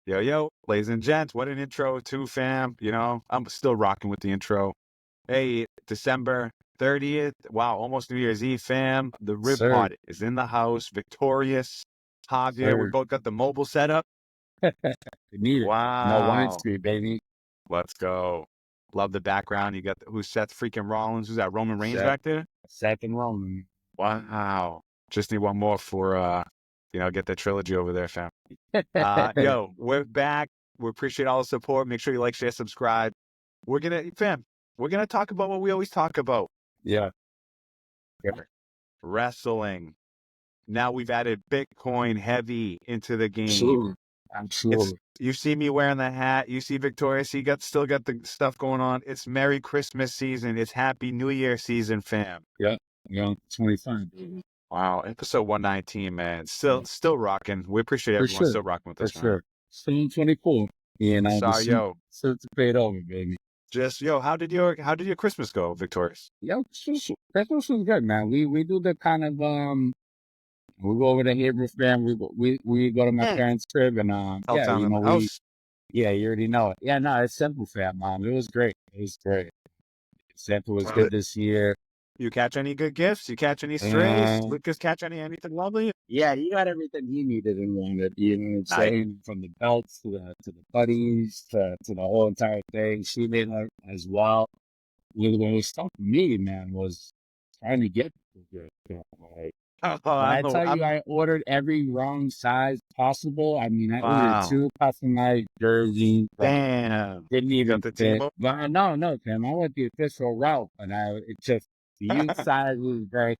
Yo, yo, ladies and gents, what an intro too, fam. I'm still rocking with the intro. Hey, December 30th. Wow, almost New Year's Eve, fam. The Riv Sir, Pod is in the house, victorious. Javier, we sir. both got the mobile set up. We need it. No one and Wow. three, baby. Let's go. Love the background. You got who's Seth freaking Rollins? Who's that? Roman Reigns Set, back there? second Roman. Wow. Just need one more for get the trilogy over there, fam. Yo, we're back. We appreciate all the support. Make sure you like, share, subscribe. We're gonna talk about what we always talk about. Yeah. Wrestling. Now we've added Bitcoin heavy into the game. Absolutely. Absolutely. You see me wearing the hat. You see Victoria. So still got the stuff going on. It's Merry Christmas season. It's Happy New Year season, fam. Yeah. 25, baby. Wow, episode 119, man. Still rocking. We appreciate For everyone sure. still rocking with For us, man. sure. Still in 24. You know, Sorry, yo. still to pay it over, baby. How did your Christmas go, Victorious? Yo, Christmas was good, man. We do the kind of we go over to Hebrew fam. We go to my parents' crib and yeah, Down you in know the house. yeah, you already know it. Yeah, no, it's simple, fam, mom. It was great. It was great. Santa was good this year. You catch any good gifts? You catch any strays? Lucas catch anything lovely? Yeah, he got everything he needed and wanted. You know what I'm saying? From the belts to the buddies to the whole entire thing. She made her as well. What was tough for me, man, was trying to get good. Like, I ordered every wrong size possible. I mean, I ordered 2 customized jerseys. Damn. Didn't even the fit. team? But no, Tim. I went the official route, and it just the youth size was very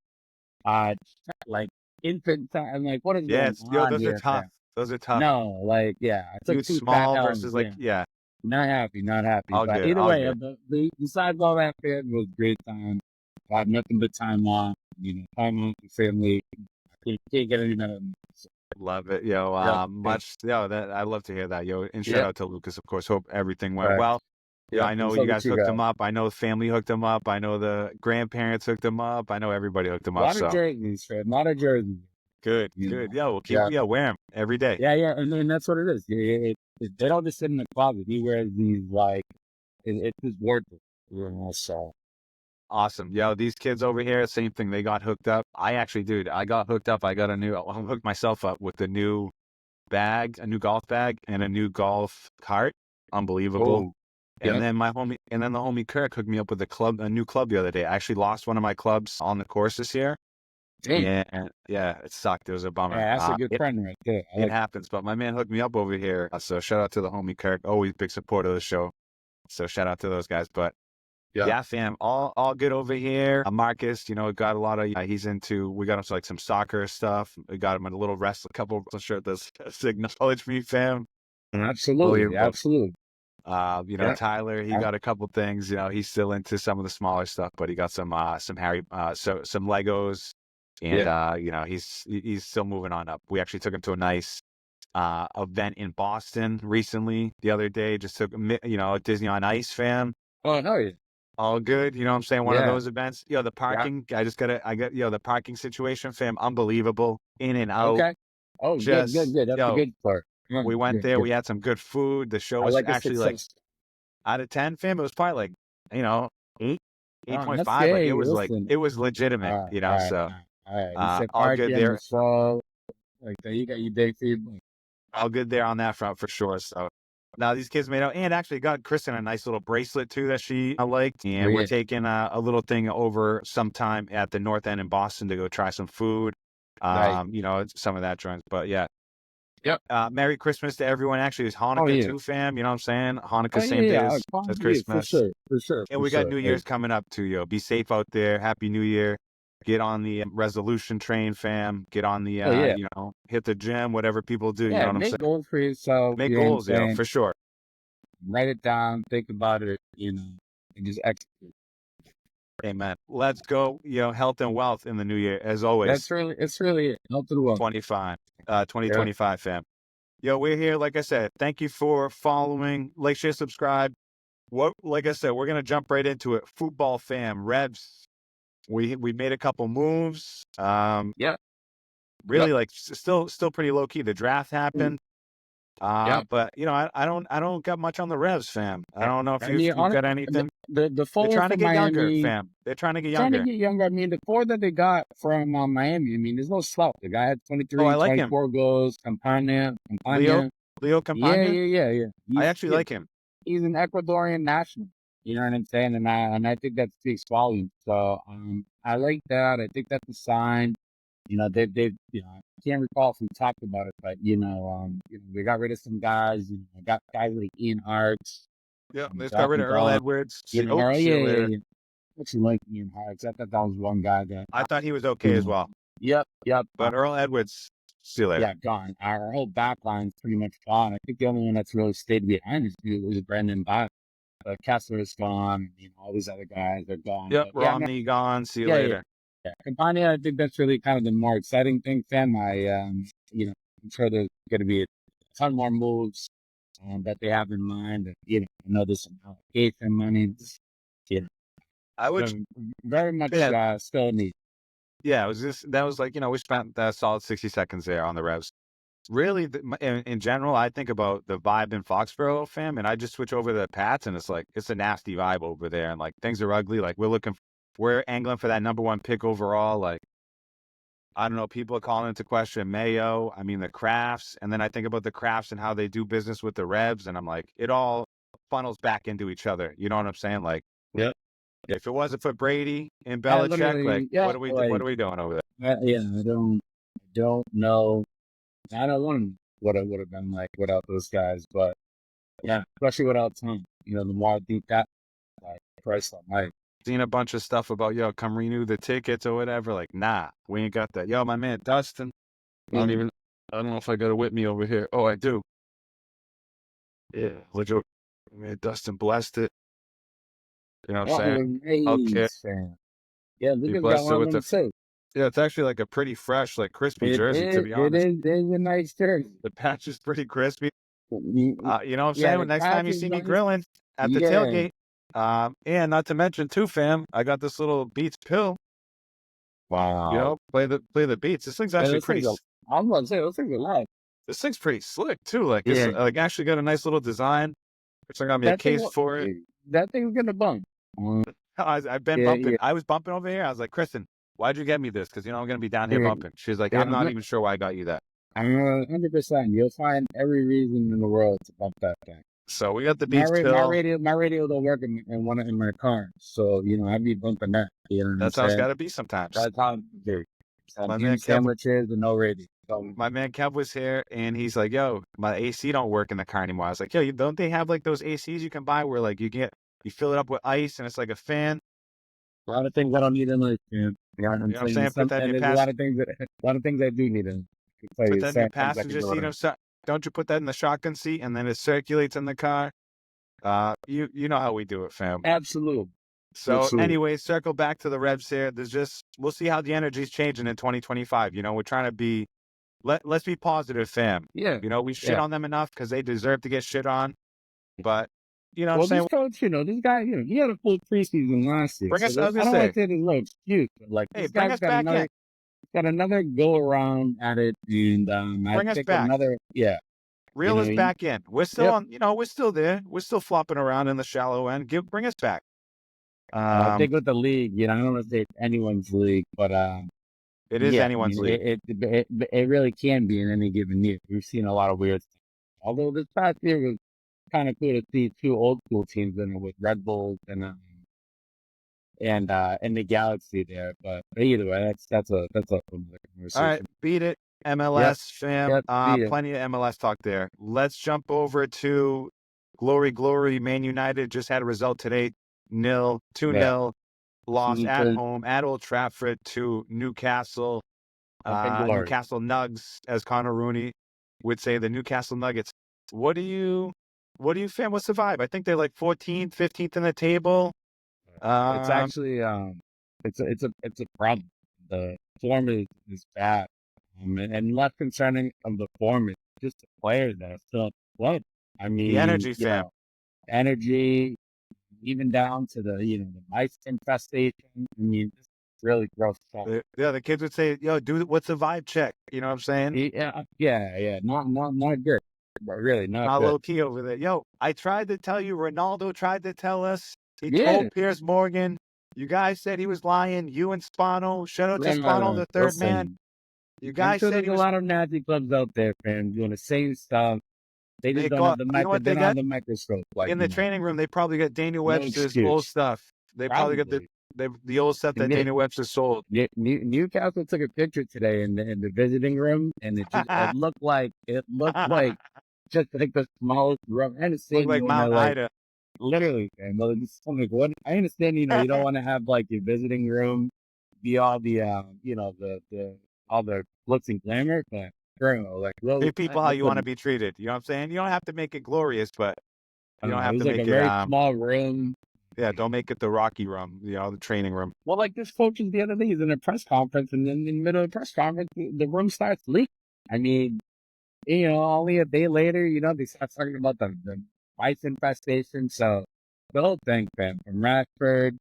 like infant size. I'm like, what is going on those here, are tough. fam? Those are tough. No, like, yeah, I took You 2 fat small L's. versus Yeah. Not happy. All But good, either all way, good. besides all that, it was a great time. I had nothing but time off. You know, time off with family. Can't get any better than that. So, Love it, yo. I love to hear that, yo. And shout out to Lucas, of course. Hope everything went well. Yeah, I know you guys hooked him up. I know the family hooked him up. I know the grandparents hooked him up. I know everybody hooked him up. A lot of jerseys, fam. A lot of jerseys. Good. Yeah, we'll wear them every day. Yeah, and that's what it is. They don't just sit in the closet. He wears these it's just worth it. You know, so Awesome. Yo, these kids over here, same thing. They got hooked up. I got hooked up. I hooked myself up with a new bag, a new golf bag, and a new golf cart. Unbelievable. And then the homie Kirk hooked me up with a new club the other day. I actually lost one of my clubs on the course this year. Damn. Yeah, it sucked. It was a bummer. Yeah, that's a good friend right there. It happens, but my man hooked me up over here. So shout out to the homie Kirk, always big supporter of the show. So shout out to those guys. But yeah, fam, all good over here. Marcus, got a lot of. We got into like some soccer stuff. We got him a little couple shirtless knowledge for you, fam. Absolutely. Tyler, he got a couple things. He's still into some of the smaller stuff, but he got some some Legos, and he's still moving on up. We actually took him to a nice event in Boston recently. The other day, just took Disney on Ice, fam. Oh no, yeah. All good, you know what I'm saying? One of those events. The parking. I got the parking situation, fam. Unbelievable. In and out. Okay. Oh, good. That's a good part. We went there. We had some good food. The show was actually like out of 10, fam. It was probably like 8.5. Like it was legitimate. So all good there. Like you got your day for your money. All good there on that front for sure. So now these kids made out and actually got Kristen a nice little bracelet too that she liked. And we're taking a little thing over sometime at the North End in Boston to go try some food. Some of that joints. But yeah. Yep. Merry Christmas to everyone. Actually, it's Hanukkah too, fam. You know what I'm saying? Hanukkah same day as Christmas. For sure. And we got New Year's coming up too, yo. Be safe out there. Happy New Year. Get on the resolution train, fam. Get on the, hit the gym, whatever people do. Yeah, you know what I'm saying? Make goals for yourself. Make goals, yo, for sure. Write it down. Think about it, and just execute. Amen. Let's go, health and wealth in the new year, as always. It's really health and wealth. 2025, fam. Yo, we're here, like I said. Thank you for following. Like, share, subscribe. Like I said, we're going to jump right into it. Football fam, Revs. We made a couple moves. Really, like, still pretty low-key. The draft happened. But you know, I don't got much on the Revs, fam. I don't know if I mean, you've got anything. the They're forward trying to from get younger, Miami, fam. They're trying to get trying to younger. get younger. I mean, the forward that they got from Miami, I mean, there's no slouch. The guy had Oh, I 23, like him. 24 goals. Leo Yeah, Campagna. yeah. I actually like him. He's an Ecuadorian national. You know what I'm saying? And I think that speaks volumes. So I like that. I think that's a sign. You know, they've I can't recall if we talked about it, but we got rid of some guys. You know, got guys like Ian Harts, Yeah, they just got rid Dalton of Earl Dahl. Edwards. You know, See you later. yeah. Actually, like Ian Harts. I thought that was one guy that. I thought he was okay as well. Yep. But Earl Edwards, see you later. Yeah, gone. Our whole back line's pretty much gone. I think the only one that's really stayed behind was Brendan Bott. Kessler is gone. You know, all these other guys are gone. Yep, But, Romney gone. See you later. Yeah. Campania, I think that's really kind of the more exciting thing, Sam. I'm sure there's going to be a ton more moves that they have in mind. And, I know there's some allocation money. I would very much still need. Yeah, it was just that was like we spent that solid 60 seconds there on the Revs. Really, in general, I think about the vibe in Foxborough, fam, and I just switch over to the Pats, and it's a nasty vibe over there, and like things are ugly. Like we're angling for that number 1 pick overall. Like I don't know, people are calling into question Mayo. I mean the Crafts, and then I think about the Crafts and how they do business with the Revs, and I'm like, it all funnels back into each other. You know what I'm saying? Like, yeah. If it wasn't for Brady and Belichick, what are we doing over there? I don't know. I don't know what it would have been like without those guys, but yeah, especially without Tom. You know, the more I think that, like, Christ almighty. Seen a bunch of stuff about, come renew the tickets or whatever. Like, nah, we ain't got that. My man, Dustin. I don't know if I got it with me over here. Oh, I do. Yeah, legit. Man, Dustin blessed it. You know what I'm saying? Okay. Yeah, Lucas got one of them too. Yeah, it's actually like a pretty fresh, like crispy jersey, to be honest. It is a nice jersey. The patch is pretty crispy. You know what I'm saying? Next time you see me grilling at the tailgate. And not to mention too, fam, I got this little Beats pill. Wow. Play the beats. This thing's actually pretty. I'm about to say, those things are live. This thing's pretty slick too. Like, it's like actually got a nice little design. Which I got me a case for it. That thing's gonna bump. I've been bumping. Yeah. I was bumping over here. I was like, Kristen, why'd you get me this? Because I'm gonna be down here bumping. She's like, I'm not even sure why I got you that. 100%. You'll find every reason in the world to bump that thing. So we got the Beats pill. My radio don't work in my car, so I'd be bumping that. That's how it's got to be sometimes. That's how my man sandwiches and no radio. My man Kev was here, and he's like, "Yo, my AC don't work in the car anymore." I was like, "Yo, don't they have like those ACs you can buy where like you fill it up with ice and it's like a fan?" A lot of things I don't need in life, man. You know what I'm saying? Put that in your a lot of things I do need in. Put that in your passenger seat. Don't you put that in the shotgun seat and then it circulates in the car? You know how we do it, fam. Absolutely. So anyway, circle back to the Revs here. We'll see how the energy's changing in 2025. We're trying to be, let's be positive, fam. Yeah. We shit on them enough because they deserve to get shit on. But, what I'm saying? This coach, this guy, he had a full preseason last year. I was going to say. I don't want to say there's no excuse, but like, hey, bring us back in. Got another go around at it, and bring us back. Reel us back in. We're still on. We're still there. We're still flopping around in the shallow end. Bring us back. I think with the league, I don't know if it's anyone's league, but it is anyone's league. It really can be in any given year. We've seen a lot of weird stuff. Although this past year was kind of cool to see 2 old school teams in it with Red Bulls and the Galaxy there, but either way, that's a conversation. All right, beat it, MLS fam. Plenty of MLS talk there. Let's jump over to Glory. Man United just had a result today, 2-0 loss at home at Old Trafford to Newcastle. Newcastle Nugs, as Connor Rooney would say, the Newcastle Nuggets. What do you fam? What's the vibe? I think they're like 14th, 15th in the table. It's actually it's a problem. The form is bad, and less concerning of the form is just the players that are still playing. I mean, the energy, fam. Energy, even down to the mice infestation. I mean, it's really gross stuff. The kids would say, "Yo, what's the vibe check?" You know what I'm saying? Yeah. Not good. but really not Not good. low key over there. Yo, I tried to tell you. Ronaldo tried to tell us. He Yeah. told Piers Morgan. You guys said he was lying. You and Spano. Shout out to Spano, the third man. You I'm guys sure said there's he a was. lot of Nazi clubs out there, fam, doing the same stuff. They just They don't have got. the You know what they they don't have got the microscope. Like, in the training room? They probably got Daniel no Webster's old excuse. stuff. They probably got Probably. the old stuff that Daniel Webster sold. Newcastle took a picture today in the visiting room, and it looked like just like the smallest room. I Look understand like you want to Mount like Ida. literally, and well, it's like what I understand. You don't want to have like your visiting room be all the the all the glitz and glamour, but like Treat people how you want to be treated. You know what I'm saying? You don't have to make it glorious, but you don't it have was to like a make it. very small room. Yeah, don't make it the Rocky room. You know, the training room. Well, like this coach the other day, he's in a press conference, and then in the middle of the press conference, the room starts leaking. I mean, only a day later, they start talking about the mice infestation. So the whole thing, fam, from Rashford,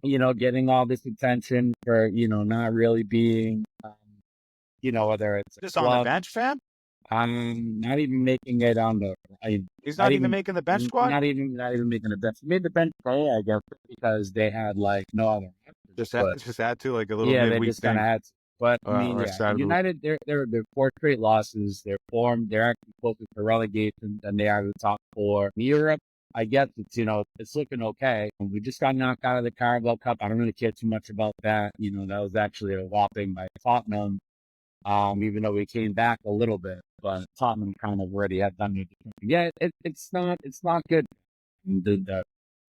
getting all this attention for, not really being, whether it's a Just on the club, bench, fam? not even making it on the, He's not even making the bench squad? not even making the bench. Made the bench play, I guess, because they had like no other options. Just add to like a little Yeah, they midweek just kind thing. of had to. But I mean, Or yeah, Saturday. United, they're 4 straight losses. They're actually closer to relegation than they are the top 4. Europe, I guess it's looking okay. We just got knocked out of the Carabao Cup. I don't really care too much about that. That was actually a whopping by Tottenham. Even though we came back a little bit, but Tottenham kind of already had done it. Yeah, it's not good.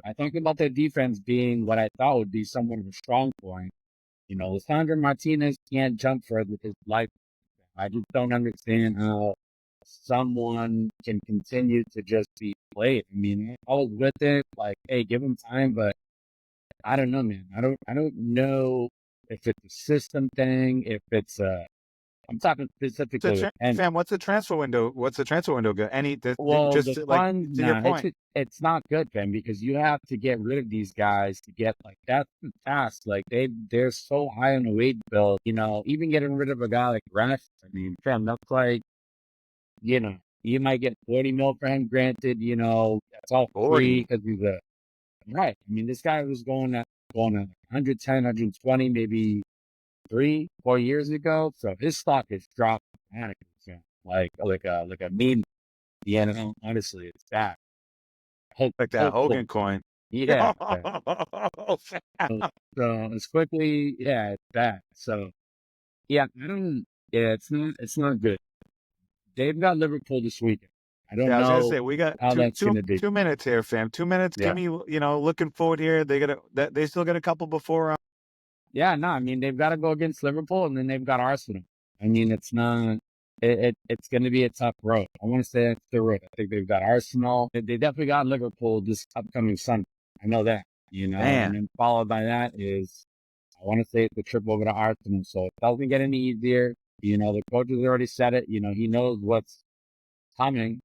I talked about their defense being what I thought would be somewhat of a strong point. Lissandro Martinez can't jump for his life. I just don't understand how someone can continue to just be played. I mean, I was with it, like, hey, give him time, but I don't know, man. I don't know if it's a system thing, if it's I'm talking specifically with Fam, what's the transfer window? What's the transfer window good? Well, Just the like fun, to your point. it's not good, Ben, because you have to get rid of these guys to get like that's the task. Like they're so high on the wage bill. Even getting rid of a guy like Rash, I mean, fam, that's like, you might get 40 mil for him. Granted, that's all 40. free because he's a right. I mean, this guy was going at 110, 120, maybe 3-4 years ago. So his stock has dropped dramatically. Like a meme. Honestly, it's bad. Like that Hogan coin. Yeah. So it's quickly, yeah, it's bad. So yeah, it's not good. They've got Liverpool this weekend. I don't Yeah, I was gonna know say we got how that's gonna be. 2 minutes here, fam. 2 minutes. Yeah. Give me, looking forward here. They still got a couple before. Yeah, no, I mean they've got to go against Liverpool and then they've got Arsenal. I mean it's not it's going to be a tough road. I want to say it's the road. I think they've got Arsenal. They definitely got Liverpool this upcoming Sunday. I know that, Man. and then followed by that is I want to say it's a trip over to Arsenal. So it doesn't get any easier. The coach has already said it. He knows what's coming.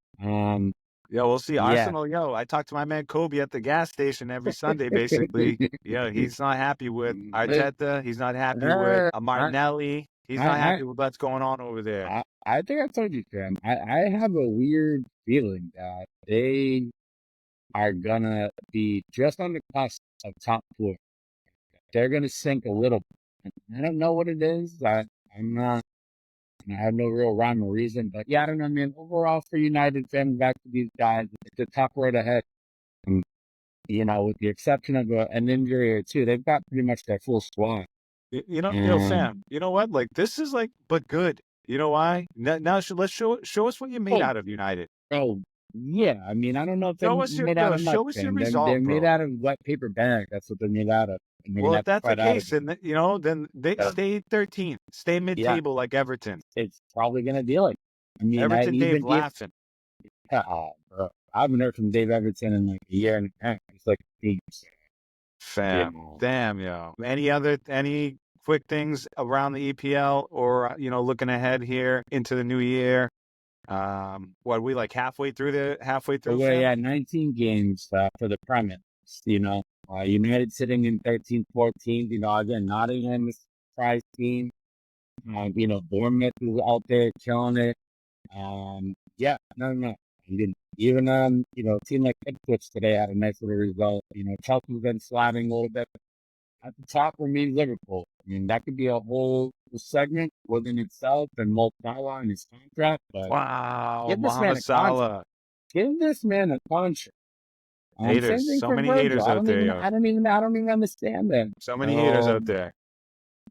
Yo, we'll see. Yeah. Arsenal, yo, I talk to my man Kobe at the gas station every Sunday, basically. Yeah, he's not happy with Arteta. He's not happy with Martinelli. He's not happy with what's going on over there. I think I told you, Sam. I have a weird feeling that they are gonna be just on the cusp of top 4. They're gonna sink a little bit. I don't know what it is. I'm not. I have no real rhyme or reason, but yeah, I don't know, man. Overall, for United, fans back to these guys, it's a tough road ahead. With the exception of an injury or two, they've got pretty much their full squad. Sam, you know what? Like, this is like, but good. You know why? Now let's show us what you made out of United. Oh, yeah. I mean, I don't know if they're made out of much. Show us your result, they're made out of wet paper bag. That's what they're made out of. Well, if that's the case, then they stay 13th, stay mid-table like Everton. It's probably gonna deal it. I mean, Everton Dave laughing. Bro, I haven't heard from Dave Everton in like a year and a half. It's like fam, damn, yo. Any quick things around the EPL or looking ahead here into the new year? What are we like halfway through? We're at 19 games for the Premier. United sitting in 13th, 14th. Again, Nottingham is a surprise team. Bournemouth is out there killing it. Yeah, no. He didn't. Even, a team like Ipswich today had a nice little result. Chelsea's been sliding a little bit. At the top for me, Liverpool. I mean, that could be a whole segment within itself and Mo Salah and his contract, but Wow, give this man Mohamed a contract. Salah. Give this man a contract. Haters. Same thing So for many Virgil. haters out there, yo. I don't even understand that. So many haters out Um, there.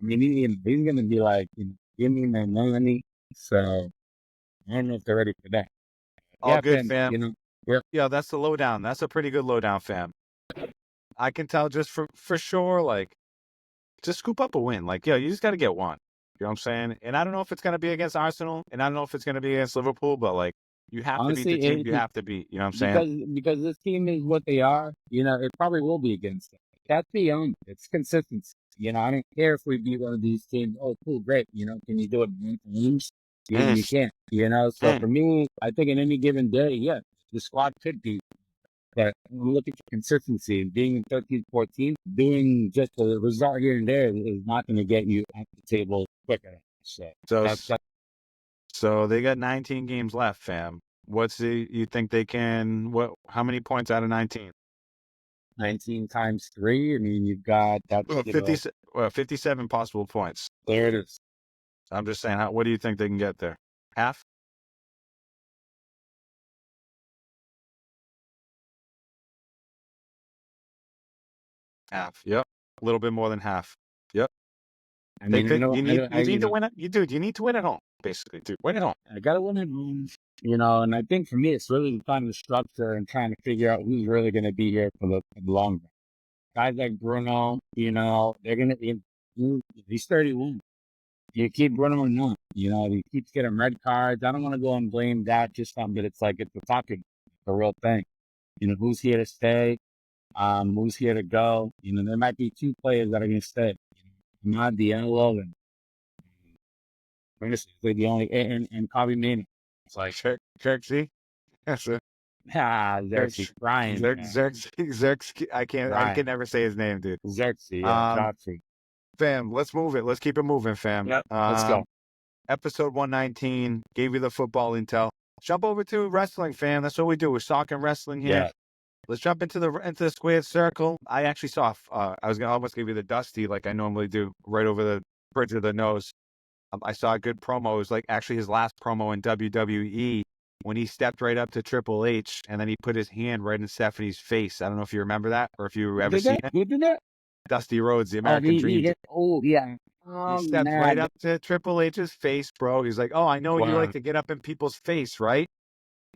I mean, he's gonna be like, give me my money. So I don't know if they're ready for that. All Yeah, good, fam. fam. Yeah. Yeah, that's the lowdown. That's a pretty good lowdown, fam. I can tell just for sure, like, just scoop up a win. Like, yo, you just got to get one. You know what I'm saying? And I don't know if it's going to be against Arsenal, and I don't know if it's going to be against Liverpool, but, like, you have to beat the Honestly, team you have to beat. You know what I'm saying? because this team is what they are, it probably will be against them. That's beyond. It's consistency. I don't care if we beat one of these teams. Oh, cool, great. Can you do it in games? Mm, You can't. So mm. for me, I think in any given day, yeah, the squad could be. But I'm looking for consistency. Being in 13th, 14th, doing just a result here and there is not going to get you at the table quicker. So So, that's so they got 19 games left, fam. You think they can, how many points out of 19? 19 times 3. I mean, you've got that. 57 possible points. There it is. I'm just saying, what do you think they can get there? Half? Half. Yep. A little bit more than half. Yep. I mean, You need to win it. You need to win at home, basically, dude. Win at home. I gotta win at home. And I think for me, it's really finding the structure and trying to figure out who's really going to be here for the long run. Guys like Bruno, they're going to, he's 31. You keep Bruno or not, he keeps getting red cards. I don't want to go and blame that just on, but it's like, it's the real thing. Who's here to stay? Who's here to go? There might be 2 players that are going to stay. Ahmad Diallo and honestly, the only, and Kobe Manu. It's like, Kirksey. Yes, sir. Xerxes, Brian, Xerxes. I can never say his name, dude. Xerxes, yeah, Fam, let's move it. Let's keep it moving, fam. Yep, let's go. Episode 119 gave you the football intel. Jump over to wrestling, fam. That's what we do. We're talking wrestling here. Yeah. Let's jump into the squared circle. I actually saw. I was gonna almost give you the dusty like I normally do, right over the bridge of the nose. I saw a good promo. It was like actually his last promo in WWE when he stepped right up to Triple H and then he put his hand right in Stephanie's face. I don't know if you remember that or if you ever seen it. Who did that? Dusty Rhodes, the American Dream. Yeah. He stepped right up to Triple H's face, bro. He's like, "Oh, I know you like to get up in people's face, right?"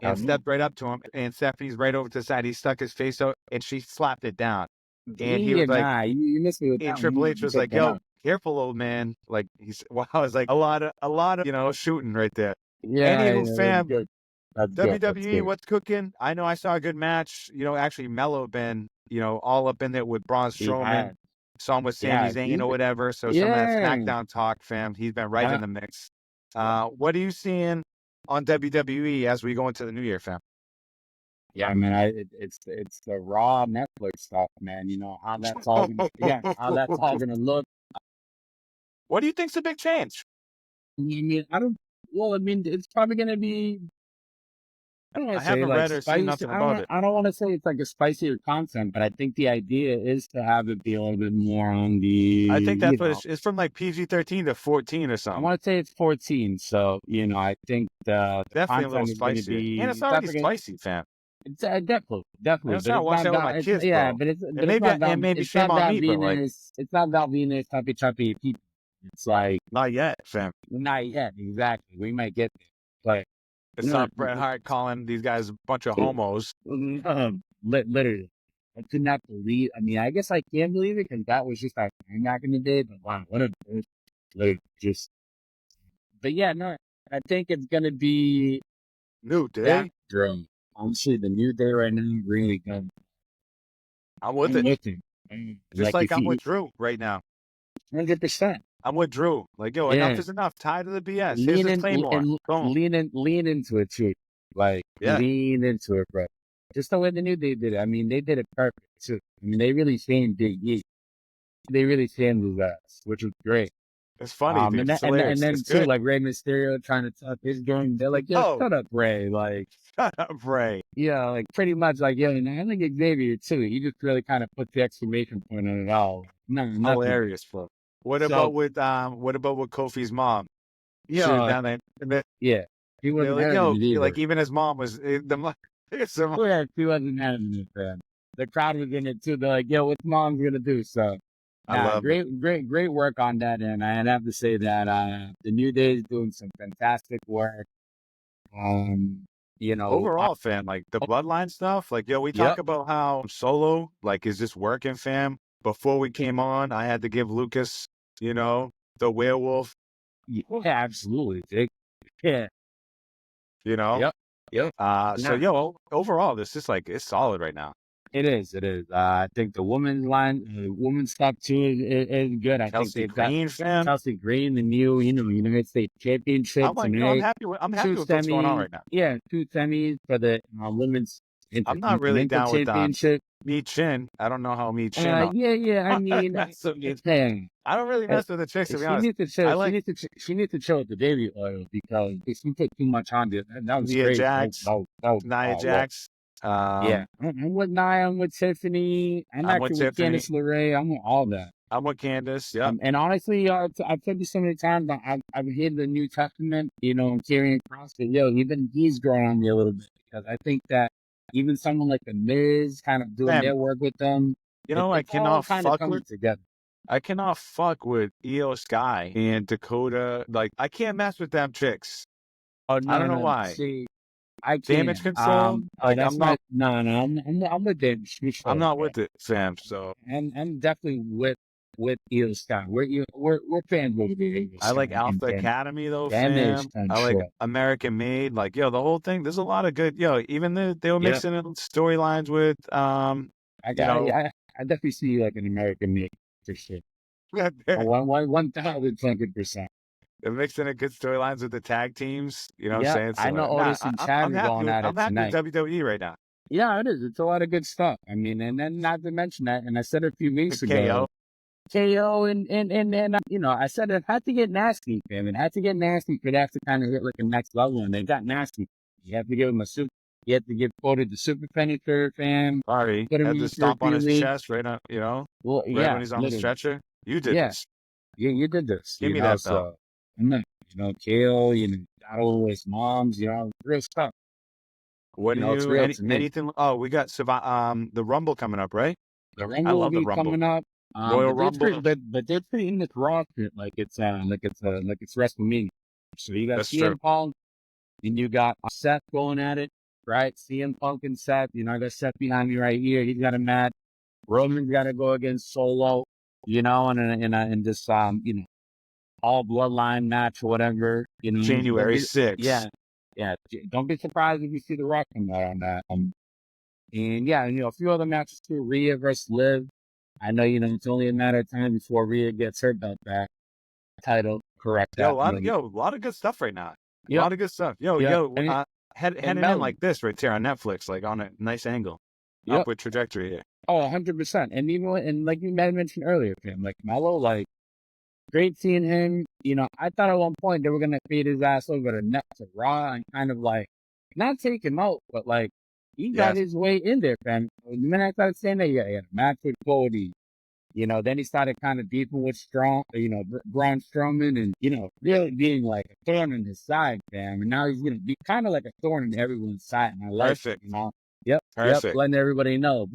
And stepped right up to him. And Stephanie's right over to the side. He stuck his face out and she slapped it down. And he was like, you missed me with that. And Triple H was like, "Yo, careful, old man." Like I was like, a lot of shooting right there. Yeah. Anywho, fam, That's WWE, good. what's cooking? I know I saw a good match. Actually, Mello been, all up in there with Braun Strowman. Saw him with Sami Zayn or whatever. So some of that SmackDown talk, fam. He's been right in the mix. What are you seeing on WWE as we go into the new year, fam? Yeah, man, it's the raw Netflix stuff, man. How that's all gonna look. What do you think's a big change? I mean, it's probably gonna be. I haven't read or seen nothing about it. I don't want to say it's like a spicier content, but I think the idea is to have it be a little bit more on the. I think that's what it's from, like PG-13 to 14 or something. I want to say it's 14, so I think the definitely a little spicy, and it's already spicy, fam. It's definitely. It's not watching with my kids, bro. But maybe shame on me, but like it's not about being this choppy people. It's like not yet, fam. Not yet, exactly. We might get there, but. It's not Bret Hart calling these guys a bunch of homos. Literally. I could not believe. I mean, I guess I can believe it because that was just our time back in the day. But wow, what a just. But yeah, no, I think it's gonna be New Day. Honestly, the New Day right now really good. I'm with it. Just like I'm with Drew right now. 100%. I'm with Drew. Like, yo, enough is enough. Tired of the BS. Here's the Claymore. Lean into it, too. Like, lean into it, bro. Just the way the New Day did it. I mean, they did it perfect, too. I mean, they really shamed Big E. They really shamed his ass, which was great. It's funny, dude. It's And hilarious. then It's too, good. like Rey Mysterio trying to talk his game. They're like, yo, Oh, shut up, Ray. Like, shut up, Ray. yeah, like pretty much like, yeah, and I think Xavier too. He just really kind of put the exclamation point on it all. No, nothing. Hilarious, bro. What So, about with Kofi's mom? Shooting yeah, down there. yeah, he They're wasn't like, having yo, it either. like even his mom was it's Oh, yeah, he wasn't having it, man. The crowd was in it too. They're like, yo, what's mom's gonna do? So, I nah, love it. great work on that. And I have to say that the New Day is doing some fantastic work. Um, you know, Overall, fam, like the bloodline stuff, like yo, we talk yep, about how Solo like is just working, fam. Before we came on, I had to give Lucas, the werewolf, yeah, absolutely, Jake. Yeah, you know. yep, yep. So Nah, yo, overall, this is like it's solid right now. it is, it is. I think the women's stuff too is good. I think Kelsey they've got Green, fam. Chelsea Green, the new, United States Championship I'm like, yo, tonight. I'm Two happy with what's going on semis, right now. yeah, two semis for the women's I'm not really intercontinental down with championship. Me Chin. I don't know how Me Chin. Yeah. I mean, So it's, hey, I don't really mess with the chicks to be she honest. needs to chill. I like She needs to chill with the baby oil because if she put too much on it, that was Nia great. Jax, That was Nia look. Jax. Yeah, I'm with Nia. I'm with Tiffany. I'm I'm with actually with Tiffany. Candice LeRae. I'm with all that. I'm with Candace. Yep. And honestly, I've said this so many times, but I've hit the New Testament, and carrying across it. Yo, even he's growing on me a little bit because I think that even someone like the Miz kind of doing Fam, their work with them, it's all kind of coming together. I cannot fuck with Io Sky and Dakota. Like I can't mess with them chicks. Oh I no, don't know no, why. see, I Damage can't. control. Oh, Like that's my no, no. I'm with David I'm Schmidt, not with it, fam. So and I'm definitely with Eel Scott. We're fans of Eel I like Scott Alpha and Academy though, Damage fam. I like Control. American Made. Like yo, the whole thing. There's a lot of good. Yo, even they were Yep, mixing in storylines with I you got. know, I definitely see like an American make for sure. they're 1,000%. mixing in good storylines with the tag teams. You know what I'm Yeah, saying? I know So nah, Otis and Chad are going at I'm it happy with tonight. WWE right now. Yeah, it is. It's a lot of good stuff. I mean, and then not to mention that, and I said it a few weeks KO. ago, KO I said it had to get nasty, fam. It had to get nasty for that to kind of hit like a next level, and they got nasty. You have to give him a super. You have to give quoted the super penetrator, fam. Sorry, Put him had in to for a stomp on few his weeks. chest right now. Well, Right when yeah, he's on the literally, stretcher. You did yeah. this. You did this, Give me that belt. So, KO, battle with moms, real stuff. What do It's you real to me. anything? Oh, we got the Rumble coming up, right? The I Rumble will love the be Rumble. coming up. Royal Rumble. But they're treating this Raw shit like it's WrestleMania. So you got That's true. CM Punk, and you got Seth going at it, right? CM Punk and Seth. I got Seth behind me right here. He's got a match. Roman's got to go against Solo, and this all bloodline match or whatever. January 6th. Yeah. Don't be surprised if you see the Rock come out on that. And yeah, a few other matches too. Rhea versus Liv. I know, it's only a matter of time before Rhea gets her belt back. Title, correct Yo, that. a lot of good stuff right now. A Yep, lot of good stuff. Yo, yep. And heading in Mello. like this right there on Netflix, like on a nice angle, Yep. upward trajectory here. Oh, 100%. And and like you mentioned earlier, Tim, like Mello, like great seeing him. I thought at one point they were gonna feed his ass over to Raw and kind of like not take him out, but like he got Yes, his way in there, fam. The minute I started saying that, yeah, he had a match with Cody. Then he started kind of beefing with Braun Strowman and, really being like a thorn in his side, fam. And now he's going to be kind of like a thorn in everyone's side. And I like perfect, it. Yep. perfect. Letting everybody know,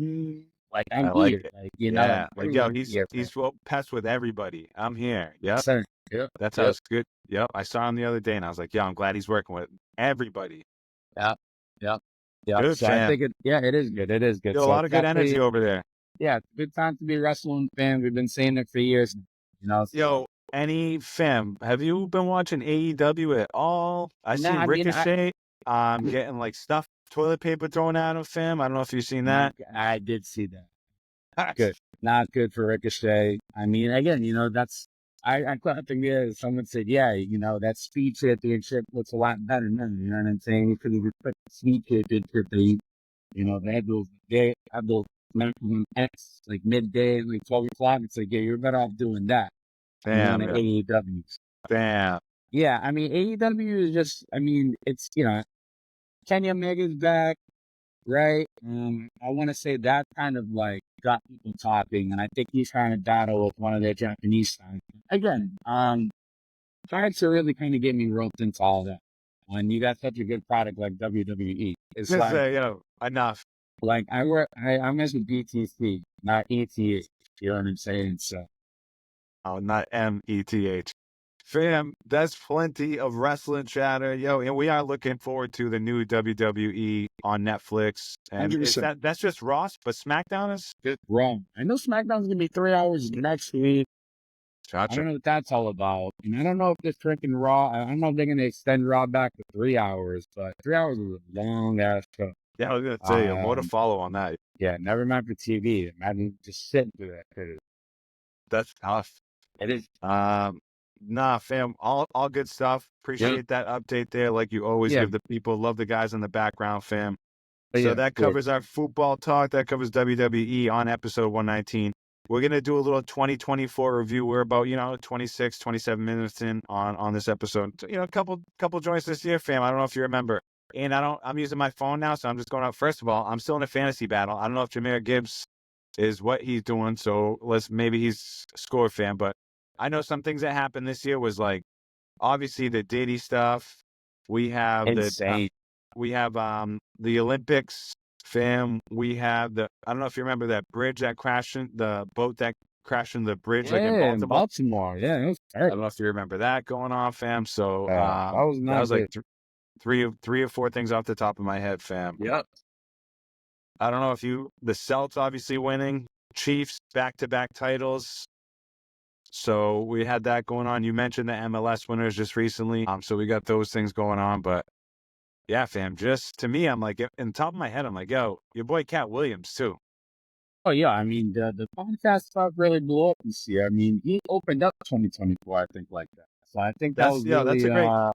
like, I I'm like here. it. Like, Yeah, like yo, everyone's here, fam. he's well pest with everybody. I'm here. Yep, Sir. Yep. that's how Yep. it's good. Yep, I saw him the other day, and I was like, yo, I'm glad he's working with everybody. Yep. Yep. Yep. Good So I fam. think it is good. It is good. Yo, a So lot of good energy over there. yeah, good time to be a wrestling fan. We've been saying it for years, So, Yo, any fam, have you been watching AEW at all? I nah, seen I mean, Ricochet getting like stuff, toilet paper thrown at him, fam. I don't know if you've seen that. I did see that. Good. Not good for Ricochet. I mean, again, I thought someone said, yeah, that speed championship looks a lot better now. You know what I'm saying? You could have just put the speed championship thing, they have those maximum X, like midday, like 12 o'clock. It's like, yeah, you're better off doing that. and one of Yeah. AEW's. Damn. Yeah, I mean, AEW is just, I mean, it's, Kenny Omega's back, right? I want to say that kind of like got people talking, and I think he's trying to battle with one of their Japanese stars. Again, trying to really kind of get me roped into all that. When you got such a good product like WWE, it's Just like, say, enough. I mess with BTC, not ETH. You know what I'm saying? So, Oh, not METH. Fam, that's plenty of wrestling chatter. Yo, and we are looking forward to the new WWE on Netflix. And is 100%. that's just Ross, but SmackDown is good. Wrong. I know SmackDown's gonna be 3 hours next week. I Gotcha. don't know what that's all about. And I don't know if this freaking Raw, I don't know if they're going to extend Raw back to 3 hours, but 3 hours is a long ass show. Yeah, I was gonna tell you more to Um, follow on that. yeah, never mind for TV. Imagine just sitting through that. That's tough. It is. Nah, fam, all good stuff. Appreciate that update there, like you always Yeah. give the people. Love the guys in the background, fam. But So yeah, that cool. covers our football talk. That covers WWE on episode 119. We're going to do a little 2024 review. We're about, 26, 27 minutes in on this episode. So, a couple joints this year, fam. I don't know if you remember. And I'm using my phone now, so I'm just going out. First of all, I'm still in a fantasy battle. I don't know if Jameer Gibbs is what he's doing. So maybe he's a score fan, but I know some things that happened this year was like, obviously the Diddy stuff. We have Insane. the Olympics, fam. We have I don't know if you remember that bridge that crashed the boat that crashed in the bridge like in in Baltimore. Baltimore. Yeah, it was I terrible. don't know if you remember that going on, fam. So That was that not was like good. three or four things off the top of my head, fam. Yep. I don't know if the Celts obviously winning, Chiefs back-to-back titles. So we had that going on. You mentioned the MLS winners just recently. So we got those things going on, but yeah, fam, just to me, I'm like, in the top of my head, I'm like, yo, your boy Cat Williams too. Oh, yeah. I mean, the podcast stuff really blew up this year. I mean, he opened up 2024, I think, like that. So I think that was That's really, a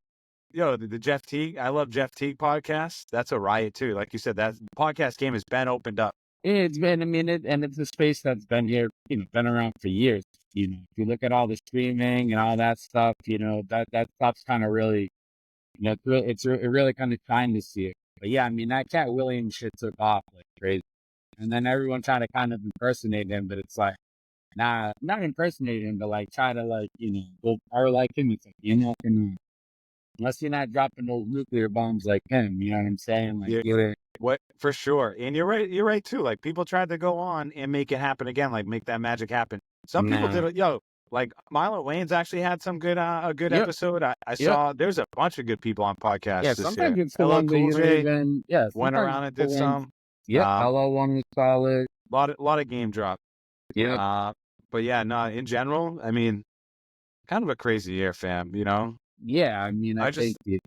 great, the Jeff Teague. I love Jeff Teague podcast. That's a riot too. Like you said, that podcast game has been opened up. it's been a minute, and it's a space that's been here, been around for years. If you look at all the streaming and all that stuff, that stuff's kind of really, it really kind of shined this year. But yeah, I mean, that Cat Williams shit took off like crazy. And then everyone tried to kind of impersonate him, but it's like, nah, not impersonate him, but like try to like, go power like him. It's like, you're not gonna, unless you're not dropping those nuclear bombs like him, you know what I'm saying? Like, Yeah. What for sure. And you're right too. Like people tried to go on and make it happen again, like make that magic happen. Some people did it, like Milo Wayne's actually had some good a good episode. I saw there's a bunch of good people on podcasts this sometimes year. it's the one that you don't even, went around and did some. LO one was solid. Lot of game drop. Yeah. But yeah, no, in general, I mean, kind of a crazy year, fam, Yeah, I mean, I think the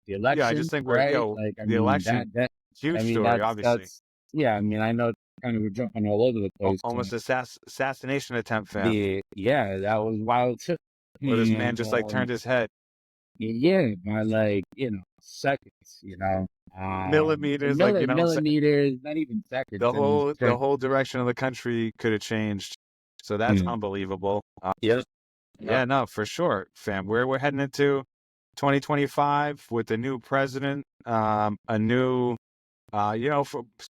election, I just think right? the election, huge story, obviously. I mean, I know kind of we're jumping all over the place. Almost assassination attempt, fam. That was wild too. Where this man just like turned his head. Yeah, by like, seconds, Millimeters, millimeters, not even seconds. The whole direction of the country could have changed. So that's unbelievable. Yeah, no, for sure, fam. We're heading into 2025 with a new president, a new,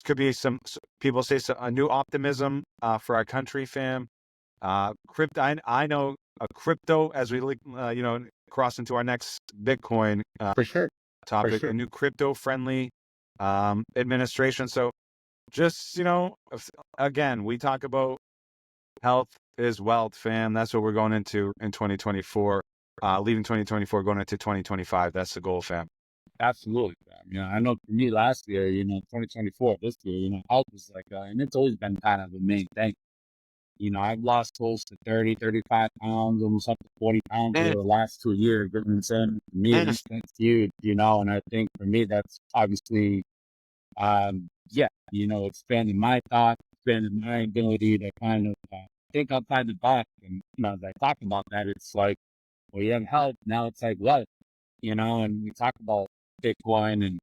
could be some people say a new optimism for our country, fam. Crypto, I know a crypto as we cross into our next Bitcoin for sure topic, a new crypto friendly administration. So just again, we talk about health is wealth, fam. That's what we're going into in 2024. Leaving 2024, going into 2025. That's the goal, fam. Absolutely, fam. I know for me last year, 2024, this year, health was like, and it's always been kind of the main thing. I've lost close to 30, 35 pounds, almost up to 40 pounds over the last 2 years. For me, that's huge, and I think for me, that's obviously, expanding my thoughts, expanding my ability to kind of think outside the box. And, as I talk about that, it's like, well, you have health, now it's like wealth, and we talk about Bitcoin and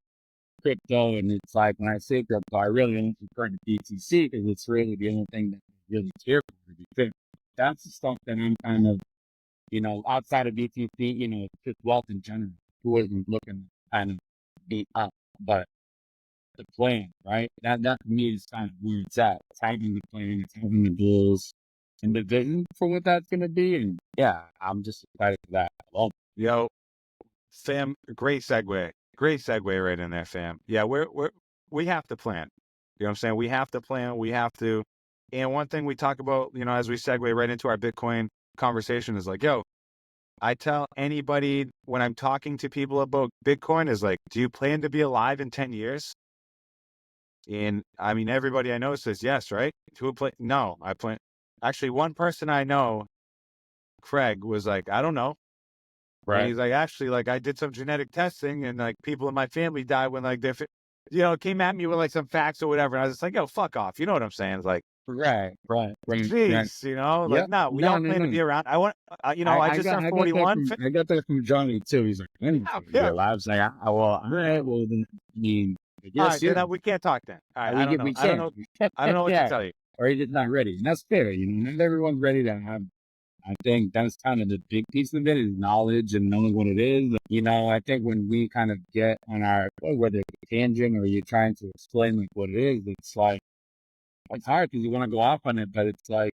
crypto, and it's like, when I say crypto, I really don't refer to BTC because it's really the only thing that I really care for, to be fair. That's the stuff that I'm kind of outside of BTC, just wealth in general, who isn't looking to kind of be up, but the plan, right? That to me is kind of where it's at. It's having the plan, it's having the goals and the vision for what that's going to be. And yeah, I'm just excited for that. Well, Yo, Sam, great segue. Great segue right in there, Sam. Yeah, we have to plan. You know what I'm saying? We have to plan. We have to. And one thing we talk about, as we segue right into our Bitcoin conversation is like, yo, I tell anybody when I'm talking to people about Bitcoin is like, do you plan to be alive in 10 years? And I mean, everybody I know says yes, right? No, I plan. Actually, one person I know, Craig, was like, I don't know. And he's like, actually, like I did some genetic testing and like people in my family died when like came at me with like some facts or whatever. And I was just like, yo, fuck off. You know what I'm saying? It's like, right. jeez, like, Yep. no, we No, don't no, plan to no. be around. I just turned 41. I got that from Johnny too. He's like, I didn't Yeah, think yeah. you're alive. I was like, well, all right, well then, I mean, All yes, right, then we can't talk then. All right, I don't know. we I don't can't. know. I don't know what to Yeah. tell you. Or you're just not ready. And that's fair. Not everyone's ready to have. I think that's kind of the big piece of it is knowledge and knowing what it is. I think when we kind of get on our, whether it's a tangent or you're trying to explain like what it is, it's like, it's hard because you want to go off on it, but it's like,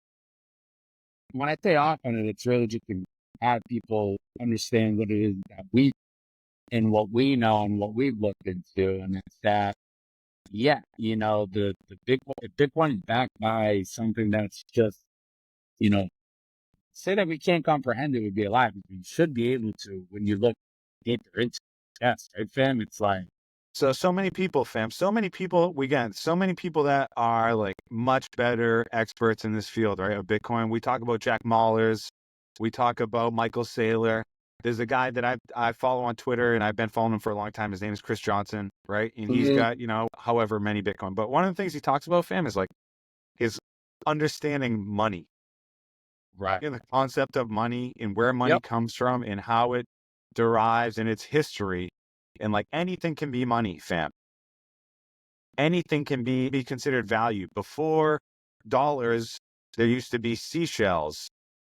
when I say off on it, it's really just to have people understand what it is that we and what we know and what we've looked into. And it's that, yeah, the Bitcoin is backed by something that's just, say that we can't comprehend it would be alive. We should be able to when you look deeper into it. Yes, right, fam? It's like, So many people, fam. So many people. So many people that are like much better experts in this field, right? Of Bitcoin. We talk about Jack Mallers. We talk about Michael Saylor. There's a guy that I follow on Twitter and I've been following him for a long time. His name is Chris Johnson, right? And he's got, however many Bitcoin. But one of the things he talks about, fam, is like his understanding money. right. The concept of money and where money Yep. comes from and how it derives and its history. And like anything can be money, fam. Anything can be considered value. Before dollars, there used to be seashells.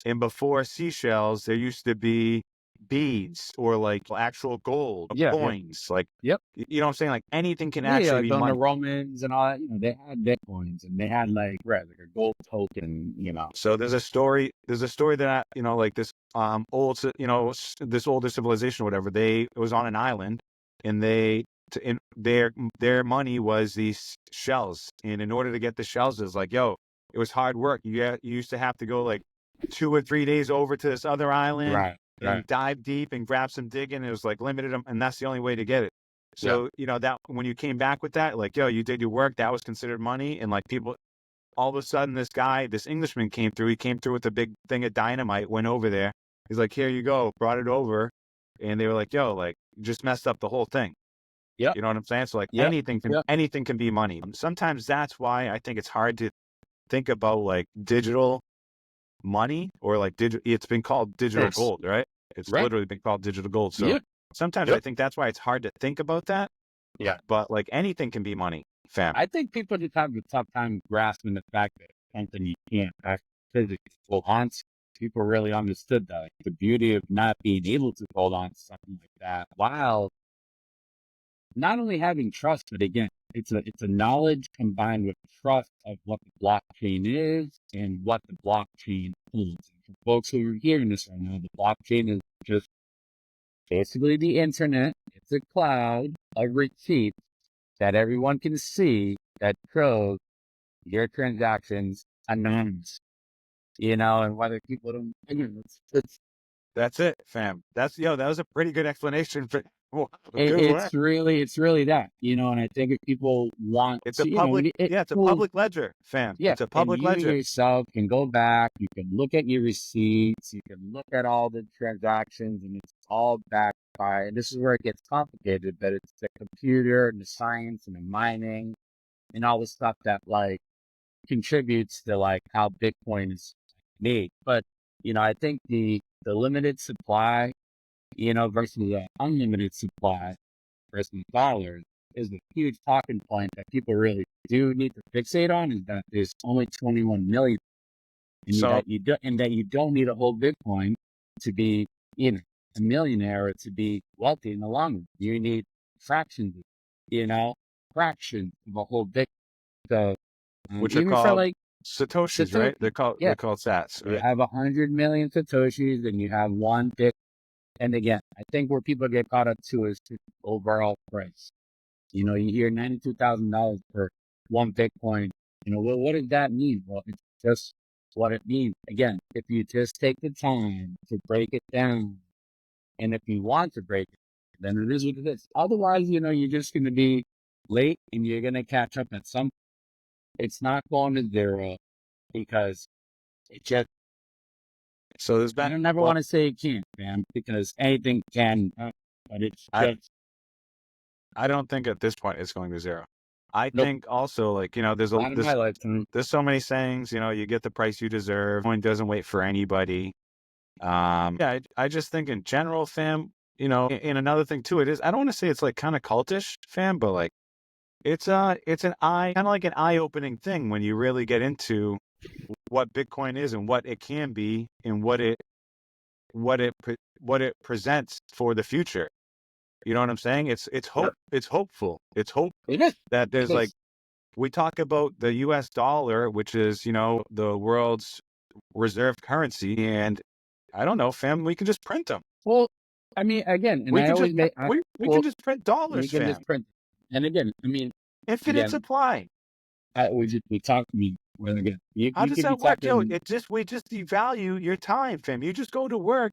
And before seashells, there used to be beads or like actual gold, Yeah. coins. Like, Yep. you know what I'm saying? Like anything can Yeah, actually like be on the money. Romans and all that, they had Bitcoins and they had like a gold token, So there's a story that, like this this older civilization or whatever, it was on an island and their money was these shells. And in order to get the shells, it was like, yo, it was hard work. You used to have to go like 2 or 3 days over to this other island right. and dive deep and grab some digging. It was like limited, and that's the only way to get it. So, that when you came back with that, like, yo, you did your work, that was considered money. And like people, all of a sudden, this Englishman came through. He came through with a big thing of dynamite, went over there. He's like, here you go, brought it over. And they were like, yo, like, you just messed up the whole thing. Yep. You know what I'm saying? So like Yep. anything can be money. Sometimes that's why I think it's hard to think about like digital money or like it's been called digital gold, right? It's literally been called digital gold. So sometimes I think that's why it's hard to think about that. Yeah. But like anything can be money, fam. I think people just have a tough time grasping the fact that something you can't physically hold on to. People really understood that. Like, the beauty of not being able to hold on to something like that while not only having trust, but again, it's a knowledge combined with trust of what the blockchain is and what the blockchain holds. And for folks who are hearing this right now, the blockchain is just basically the internet. It's a cloud of receipts that everyone can see that shows your transactions anonymous. And whether people don't, again, That's it, fam. That was a pretty good explanation for it's really that, and I think if people want it's to, a public, it's a public ledger, fam. yeah, It's a and public you ledger. yourself can go back, you can look at your receipts, you can look at all the transactions, and it's all backed by, and this is where it gets complicated, but it's the computer and the science and the mining and all the stuff that like contributes to like how Bitcoin is made. But, I think the limited supply, versus the unlimited supply versus dollars is a huge talking point that people really do need to fixate on, is that there's only 21 million and that you don't need a whole Bitcoin to be, you know, a millionaire or to be wealthy in the long run. You need fractions, fractions of a whole bit. So which are even for called like Satoshis, right? Satoshi, They're called sats, you right? have 100 million Satoshis and you have one bit. And again, I think where people get caught up to is the overall price. You hear $92,000 for one Bitcoin. Well, what does that mean? Well, it's just what it means. Again, if you just take the time to break it down, and if you want to break it, then it is what it is. Otherwise, you're just going to be late and you're going to catch up at some. It's not going to zero because it just. So there's I been, don't never well, want to say it can't, man, because anything can, but it's I, just. I don't think at this point it's going to zero. I Nope. think also, like, Not in my lifetime. there's so many sayings, you get the price you deserve. One doesn't wait for anybody. Yeah, I just think in general, fam, and another thing too, I don't want to say it's like kind of cultish, fam, but like it's kind of like an eye-opening thing when you really get into what Bitcoin is and what it can be and what it presents for the future. You know what I'm saying? It's hope. It's hopeful. It's hope It is. that there's It like, is. we talk about the US dollar, which is, the world's reserve currency. And I don't know, fam, we can just print them. Well, I mean, again, and We I can just, always make, we can just print you dollars, can fam. just print. And again, I mean, Infinite again, supply. we talk. I mean, well, again, How you does could be that work? Yo, talking. we just devalue your time, fam. You just go to work.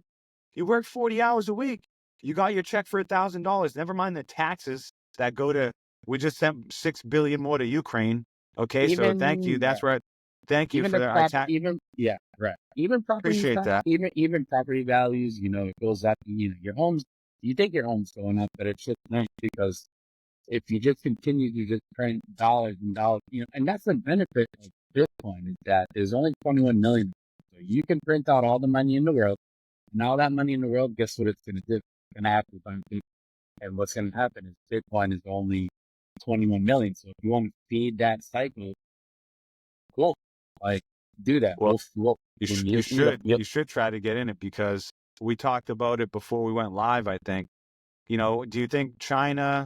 You work 40 hours a week. You got your check for $1,000. Never mind the taxes that go to, we just sent $6 billion more to Ukraine. Okay. So thank you. Even That's where, thank you even for the our prop, tax. even yeah, right. Even property Appreciate stuff, that. even property values. It goes up. Your homes. You think your home's going up, but it's just not, because if you just continue to just print dollars and dollars, and that's the benefit of Bitcoin, is that there's only 21 million. So you can print out all the money in the world, and all that money in the world, guess what it's going to do? It's going to have to buy Bitcoin. And what's going to happen is Bitcoin is only 21 million. So if you want to feed that cycle, cool. Like, do that. Well, you Yep. should try to get in it, because we talked about it before we went live, I think. Do you think China,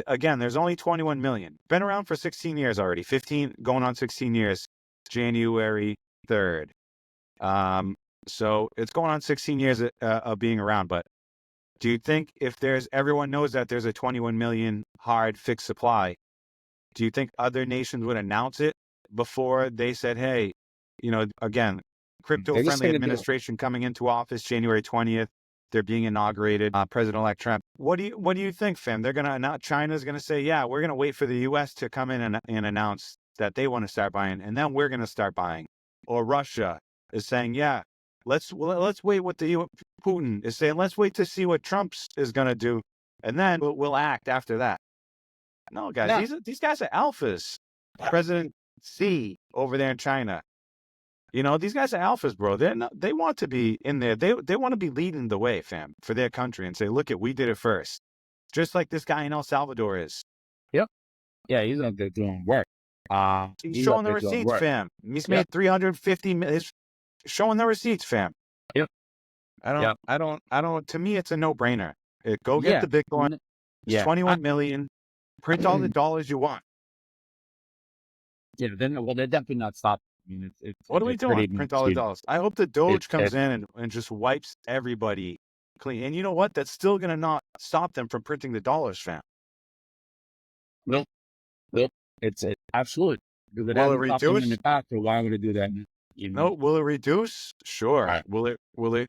again, there's only 21 million, been around for 16 years already, 15 going on 16 years, January 3rd. So it's going on 16 years of being around. But do you think if everyone knows that there's a 21 million hard fixed supply, do you think other nations would announce it before they said, hey, again, They're just crypto-friendly going to do it. administration coming into office January 20th, they're being inaugurated, President-elect Trump. What do you think, fam? They're going to announce, China's going to say, yeah, we're going to wait for the US to come in and announce that they want to start buying, and then we're going to start buying. Or Russia is saying, yeah, let's wait what Putin is saying, let's wait to see what Trump is going to do, and then we'll act after that. No, guys, No. these guys are alphas. President Xi over there in China. These guys are alphas, bro. They want to be in there. They want to be leading the way, fam, for their country, and say, look, we did it first. Just like this guy in El Salvador is. Yep. Yeah, he's up there doing work. He's He's up showing the there doing receipts, work. fam. He's Yep. made 350 million. Showing the receipts, fam. Yep. I don't. To me, it's a no-brainer. Go get Yeah. the Bitcoin. It's Yeah. 21 million. Print all the dollars you want. Yeah. They're definitely not stopping. I mean, What are we it's pretty doing? Print all the much, dollars. I hope the Doge comes it, in and just wipes everybody clean. And you know what? That's still going to not stop them from printing the dollars, fam. Nope. Nope. It's absolutely. Because it Will it hasn't stopped them in the reduce? past, so why would it do that now? No. Will it reduce? Sure. Right. Will it, hopefully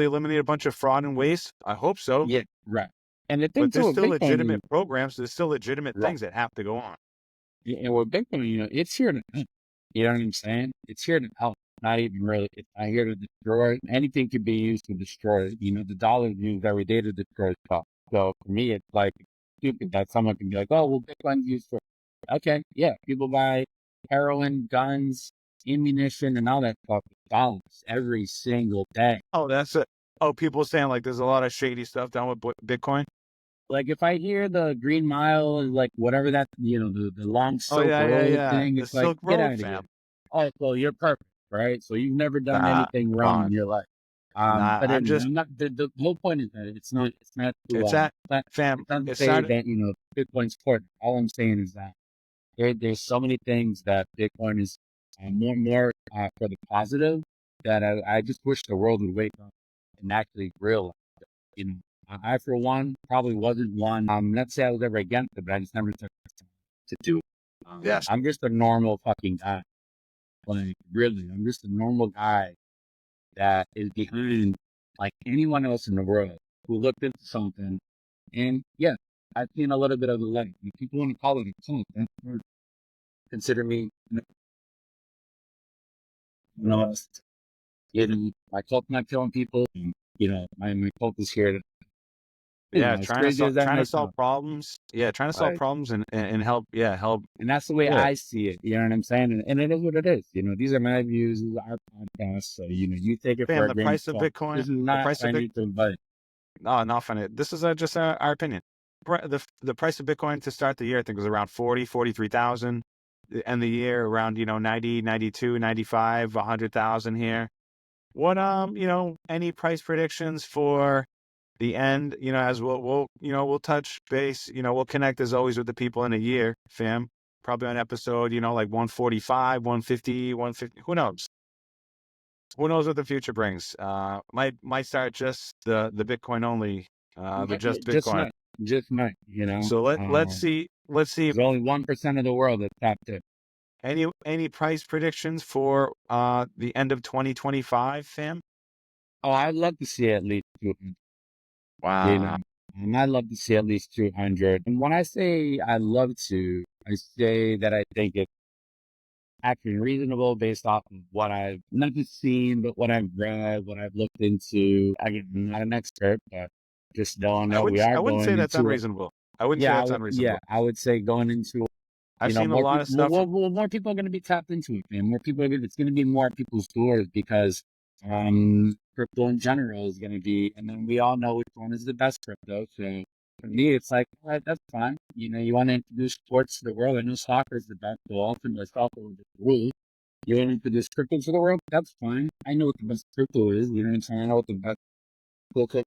eliminate a bunch of fraud and waste? I hope so. Yeah, right. And the thing But there's too with still Bitcoin legitimate programs. There's still legitimate right. things that have to go on. And with Bitcoin, it's here to help. You know what I'm saying? It's here to help. Not even really. It's not here to destroy. Anything can be used to destroy. The dollar is used every day to destroy stuff. So for me, it's like stupid that someone can be like, oh, well, Bitcoin's used for. Okay, yeah, people buy heroin, guns, ammunition, and all that stuff with dollars every single day. Oh, that's it. Oh, people saying like there's a lot of shady stuff done with Bitcoin. Like if I hear the Green Mile, like whatever that, the long Silk Road Yeah. thing, The it's like, Silk get Road, out of here. fam. Oh, well, you're perfect. right? So you've never done Nah, anything come wrong in on. your life. Nah, But I'm just, I'm not. The whole point is that it's not to it's that, fam, it's not to it say started, that Bitcoin's important. All I'm saying is that there's so many things that Bitcoin is more for the positive that I just wish the world would wake up and actually realize. You know, I for one probably wasn't one. Not to say I was ever against it, but I just never took the time to do. yes, I'm just a normal fucking guy. Like really, I'm just a normal guy that is behind like anyone else in the world who looked into something. And yeah, I've seen a little bit of the light. If people want to call it a cult, consider me, my cult not killing people. And, my cult is here to, yeah, as crazy as that trying to might solve sound. problems. Yeah, trying to solve Right. problems and help. Yeah, help. And that's the way Yeah, I see it. You know what I'm saying? And it is what it is. These are my views. This is our podcast. So, you take it for fam, a the grain of price of salt. Bitcoin, This is the not price of Bitcoin. financial advice. No, not funny. This is just our opinion. The price of Bitcoin to start the year, I think, was around 43,000. End the year around 90, 92, 95, 100,000 here. What any price predictions for the end? As we'll touch base. We'll connect as always with the people in a year, fam. Probably on episode like 145, 150, 150. Who knows? Who knows what the future brings? Might start just the Bitcoin only, the just Just Bitcoin. not, just not, So let's see if there's only 1% of the world that's tapped in. any price predictions for the end of 2025, fam. Oh, I'd love to see at least 200, Wow. and I'd love to see at least 200. And when I say I love to, I say that I think it's actually reasonable based off of what I've not just seen, but what I've read, what I've looked into. Again, I'm not an expert, but just don't know we are I wouldn't say going that's into it. unreasonable. I wouldn't say Yeah, that's unreasonable. I would say going into, I've seen a more lot of people, stuff. more people are going to be tapped into it, man. More people it's going to be more people's doors because, crypto in general is going to be, and then we all know which one is the best crypto. So for me, it's like, all right, that's fine. You want to introduce sports to the world. I know soccer is the best, so ultimately soccer would be the rule. You want to introduce crypto to the world? That's fine. I know what the best crypto is. You know what I'm saying? I know what the best crypto.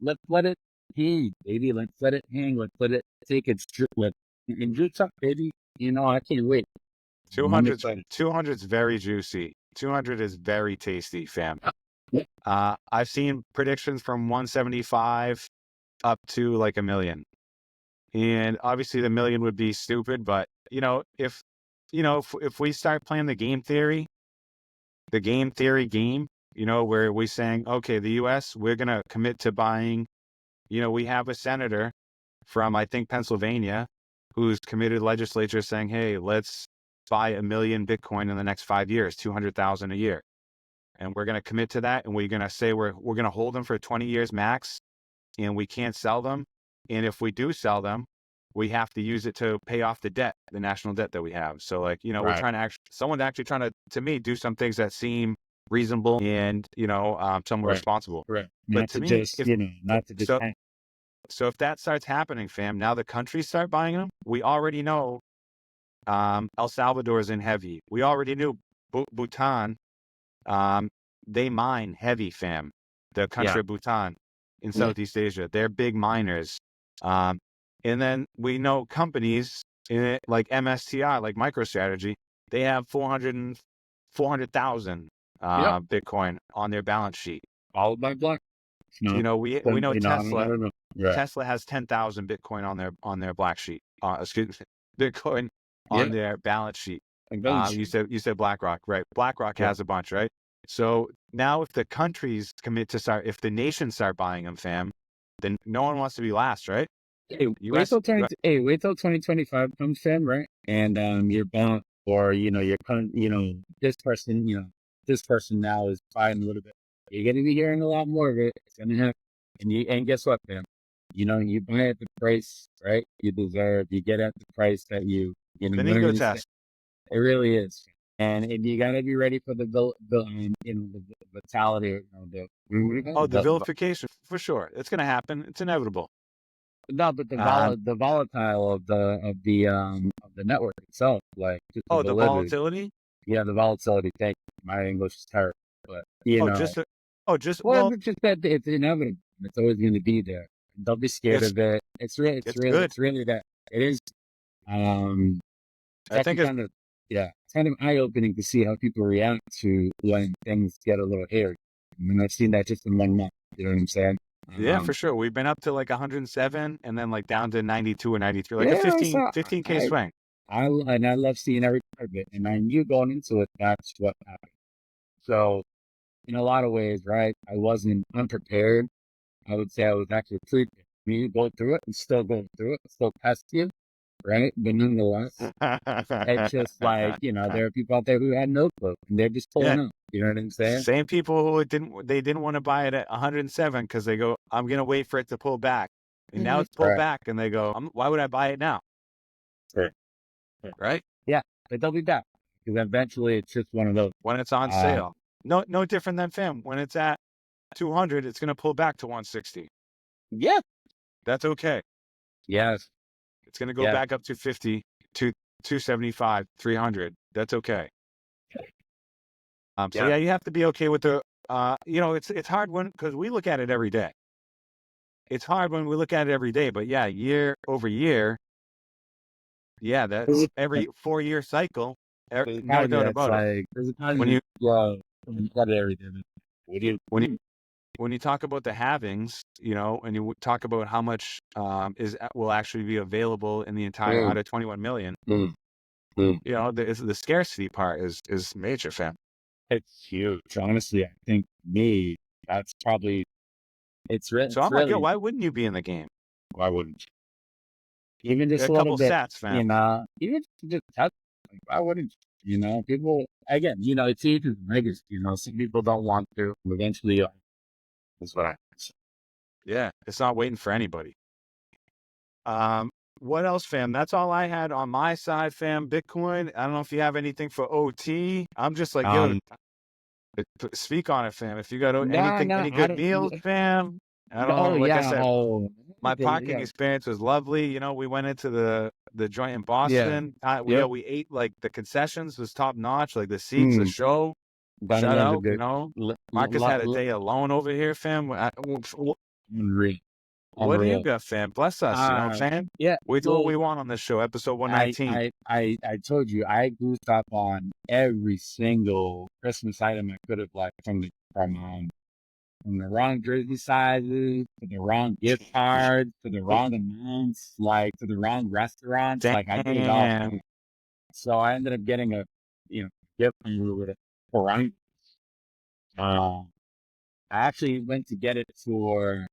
Let's let it hang, baby. Let's let it hang. Let's let it take its drip. And juice up, baby. I can't wait. I'm 200, excited. 200 is very juicy. 200 is very tasty, fam. Yeah. I've seen predictions from 175 up to like a million. And obviously the million would be stupid, but if we start playing the game theory game, where we're saying, okay, the US, we're gonna commit to buying, we have a senator from I think Pennsylvania who's committed legislature saying, hey, let's buy 1 million Bitcoin in the next 5 years, 200,000 a year. And we're gonna commit to that, and we're gonna say we're gonna hold them for 20 years max, and we can't sell them. And if we do sell them, we have to use it to pay off the debt, the national debt that we have. So we're Right. trying to someone's actually trying to me, do some things that seem reasonable and, somewhat Right. responsible. Right. But Not to to me, just, not to just so, hang. so if that starts happening, fam, now the countries start buying them. We already know, El Salvador is in heavy. We already knew Bhutan, they mine heavy, fam. The Yeah. country of Bhutan in Yeah. Southeast Asia, they're big miners. And then we know companies like MSTI, like MicroStrategy, they have 400,000 Yep. Bitcoin on their balance sheet. Followed by black. We know I Tesla. don't know. Right. Tesla has 10,000 Bitcoin on their black sheet. Excuse me, Bitcoin Yeah. on their balance sheet. Like those. You said BlackRock, right? BlackRock Yeah. has a bunch, right? So now if the countries commit to if the nations start buying them, fam, then no one wants to be last, right? Hey, US, wait till 2025 comes, fam, right? And you're bound, or this person now is buying a little bit. You're gonna be hearing a lot more of it. It's gonna happen. And guess what, fam? You buy at the price, right? You deserve. You get at the price that the what I'm ego gonna say. test. It really is. And you gotta be ready for the vitality, Oh, the vilification for sure. It's gonna happen. It's inevitable. no, but Um, the volatile of the network itself, like just the oh, the validity. volatility. Yeah, the volatility. Thank you. My English is terrible, but you Oh, know, well, it's just that it's inevitable. It's always going to be there. Don't be scared it's of it. it's good. It's really that. It is. It's I actually think it's kind of, yeah, it's kind of eye opening to see how people react to when things get a little hairy. I mean, I've seen that just in 1 month. You know what I'm saying? yeah, for Um, sure. We've been up to like 107 and then like down to 92 or 93, like a yeah, 15K swing. I love seeing every part of it. And I knew going into it, that's what happened. So, in a lot of ways, right, I wasn't unprepared. I would say I was actually pretty, I mean, you go through it and still go through it, still test you, right? But nonetheless, it's just like, there are people out there who had no clue and they're just Yeah, pulling up. You know what I'm saying? same people who didn't want to buy it at 107 because they go, I'm gonna wait for it to pull back, and now it's pulled Right. back, and they go, why would I buy it now? Right. Right. Right? Yeah, but they'll be back because eventually it's just one of those. When it's on Uh, sale. No different than fam. When it's at 200, it's gonna pull back to 160. yeah. That's okay. Yes. It's gonna go Yeah. back up to 50, to 275, 300. That's okay. So Yeah. yeah, you have to be okay with the. It's hard because we look at it every day. It's hard when we look at it every day, but yeah, year over year, yeah, that's every 4-year cycle. There's a part No of me doubt that's about it. like, there's a part of When me, you yeah, you got everything. What do when you you, when you talk about the halvings, and you talk about how much will actually be available in the entire mm, out of 21 million, mm, mm. the scarcity part is major, fam. It's huge. Honestly, I think me, that's probably, So it's I'm like, yo, really, why wouldn't you be in the game? why wouldn't you? Even just A a little couple bit, sats, fam. even just touch, like, why wouldn't you? People, again, it's easy to make some people don't want to, eventually, that's what I Yeah, it's not waiting for anybody. What else, fam? That's all I had on my side, fam. Bitcoin. I don't know if you have anything for OT. I'm just like, yo, Um, speak on it, fam. If you got no, any I good don't. meals, fam. I don't Oh know. Like I yeah, said, my parking yeah, experience was lovely. We went into the joint in yeah, Boston. yep. We ate like the concessions was top notch. Like the seats, the Mm, show. Shout Donnie a out, good, Marcus had a day alone over here, fam. unreal, What do you unreal. got, fam? Bless us, you know what I'm saying? Yeah. We do what Well, we want on this show, episode 119. I told you I goofed up on every single Christmas item I could have, like from the wrong jersey sizes to the wrong gift cards to the wrong amounts, like to the wrong restaurants. Like I did it all. Damn. So I ended up getting a gift card with a Ferrari. Uh, I actually went to get it for,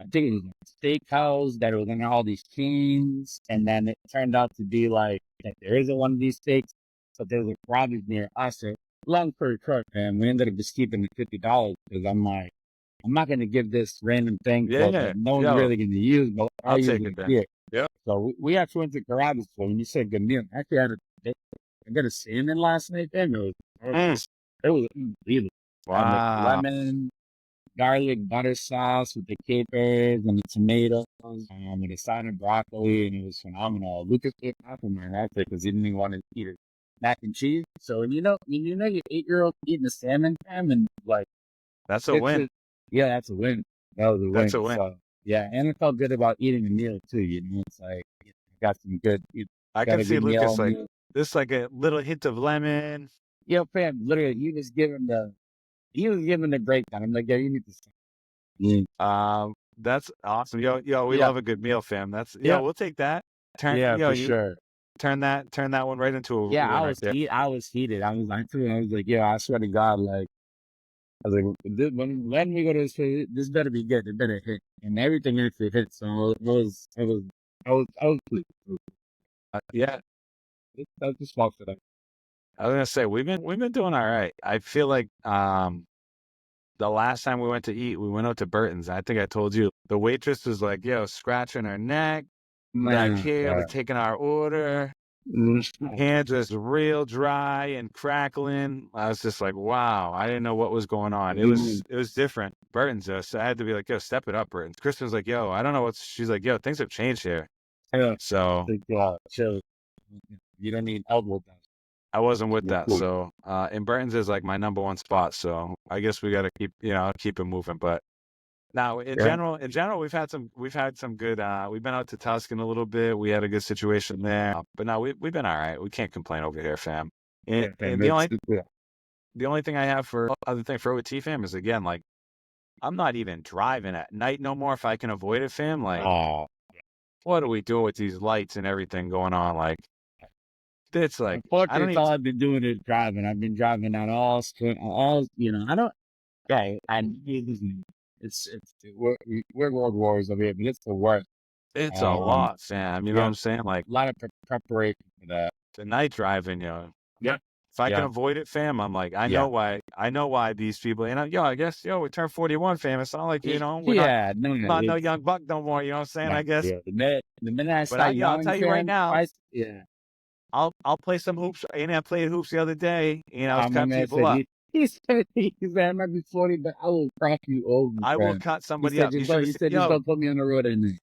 I think it was a steakhouse that was in all these chains, and then it turned out to be like that there isn't one of these steaks, but there's a Robbie's near us. So long story short, man, we ended up just keeping the $50 because I'm like, I'm not gonna give this random thing Yeah. that no one's Yo, really gonna use, but I'll I'll use take it it then. here. Yep. So we actually went to Carrabba's. So when you said good meal, I actually I got a salmon last night. Then Mm. it was unbelievable. I had like Wow. lemon, garlic butter sauce with the capers and the tomatoes, with a side of broccoli, and it was phenomenal. Lucas ate half of my outfit because he didn't even want to eat it. Mac and cheese. So your 8-year-old eating a salmon, fam, and like That's a it's win. just, yeah, that's a win. That was a That's win. a win. So yeah, and it felt good about eating a meal too. It's like got some good, I got can a see good meal. Lucas like this, like a little hint of lemon. Yo, fam, literally, he was giving the breakdown. I'm like, yeah, you need to stop. That's awesome. Yo, we Yeah, love a good meal, fam. yeah, We'll take that. yeah, for You sure. turn that one right into a Yeah, win right there. I was heated. I was like, I was like, yeah, I swear to God, like, I was like, when we go to this place, this better be good. It better hit, and everything actually hit. So I was pleased. Yeah, I just walked it up. I was gonna say we've been doing all right. I feel like the last time we went to eat, we went out to Burton's. I think I told you the waitress was like, yo, scratching her neck back Man, here, like taking our order. Hands just real dry and crackling. I was just like, wow, I didn't know what was going on. It was different. Burton's so I had to be like, yo, step it up, Burton's. Kristen was like, yo, I don't know she's like, yo, things have changed here. yeah, So chill. You don't need elbow dust. I wasn't with Well, that. cool. So, and Burton's is like my number one spot. So I guess we got to keep it moving. But now Yeah. in general, we've had some good, we've been out to Tuscan a little bit. We had a good situation there, but now we've been all right. We can't complain over here, fam. And, Yeah, fam. and Yeah. the only thing I have for other thing for OT fam is again, like, I'm not even driving at night no more if I can avoid it, fam. Like, Oh, what do we do with these lights and everything going on? Like, it's like, I unfortunately, don't it's even, all I've been doing is driving. I've been driving at all, I don't, yeah, and it's, we're world wars over here, but it's the worst. it's a Um, lot, fam. You know what yeah, I'm saying? Like, a lot of preparation for that. the night driving, Yeah. if I can Yeah. avoid it, fam, I'm like, Yeah. I know why these people, and I guess, we turned 41, fam. It's not like, we're Yeah. No, not no it's, young buck no more, you know what I'm saying? yeah. I guess. Yeah. The minute I But start I'll yelling, tell you right fam, now, yeah. I'll play some hoops. And I played hoops the other day, I was My cutting man people said, up. he said, I might be 40, but I will crack you over, I will fam. cut He somebody said, up. You should have he said, said, just don't put me on the road at night.